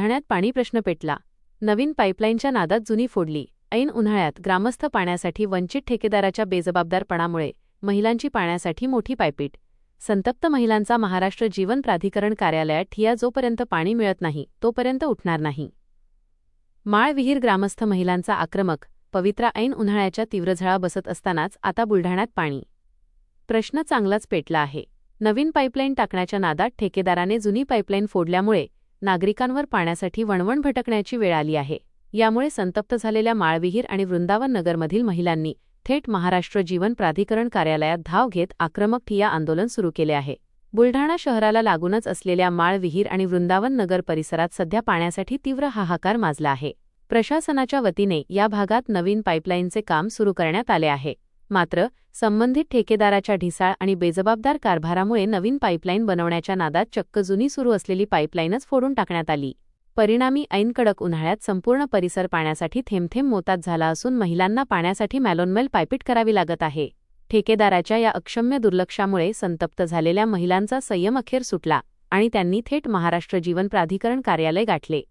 बुलढाण्यात पाणी प्रश्न पेटला. नवीन पाईपलाईनच्या नादात जुनी फोडली. ऐन उन्हाळ्यात ग्रामस्थ पाण्यासाठी वंचित ठेकेदाराच्या बेजबाबदारपणामुळे महिलांची पाण्यासाठी मोठी पायपीट. संतप्त महिलांचा महाराष्ट्र जीवन प्राधिकरण कार्यालयात ठिय्या. जोपर्यंत पाणी मिळत नाही तोपर्यंत उठणार नाही. माळविहीर ग्रामस्थ महिलांचा आक्रमक पवित्रा. ऐन उन्हाळ्याच्या तीव्र झळा बसत असतानाच आता बुलढाण्यात पाणी प्रश्न चांगलाच पेटला आहे. नवीन पाईपलाईन टाकण्याच्या नादात ठेकेदाराने जुनी पाईपलाईन फोडल्यामुळे नागरिकांवर पाण्यासाठी वणवण भटकण्याची वेळ आली आहे. यामुळे संतप्त झालेल्या माळविहीर आणि वृंदावन नगरमधील महिलांनी थेट महाराष्ट्र जीवन प्राधिकरण कार्यालयात धाव घेत आक्रमक ठिय्या आंदोलन सुरू केले आहे. बुलढाणा शहराला लागूनच असलेल्या माळविहीर आणि वृंदावन नगर परिसरात सध्या पाण्यासाठी तीव्र हाहाकार माजला आहे. प्रशासनाच्या वतीने या भागात नवीन पाईपलाईनचे काम सुरू करण्यात आले आहे. मात्र संबंधित ठेकेदाराच्या ढिसाळ आणि बेजबाबदार कारभारामुळे नवीन पाईपलाईन बनवण्याच्या नादात चक्क जुनी सुरू असलेली पाईपलाईनच फोडून टाकण्यात आली. परिणामी ऐन कडक उन्हाळ्यात संपूर्ण परिसर पाण्यासाठी थेंबथेंब मोतात झाला असून महिलांना पाण्यासाठी मॅलोनमॅल पायपीट करावी लागत आहे. ठेकेदाराच्या या अक्षम्य दुर्लक्षामुळे संतप्त झालेल्या महिलांचा संयम अखेर सुटला आणि त्यांनी थेट महाराष्ट्र जीवन प्राधिकरण कार्यालय गाठले.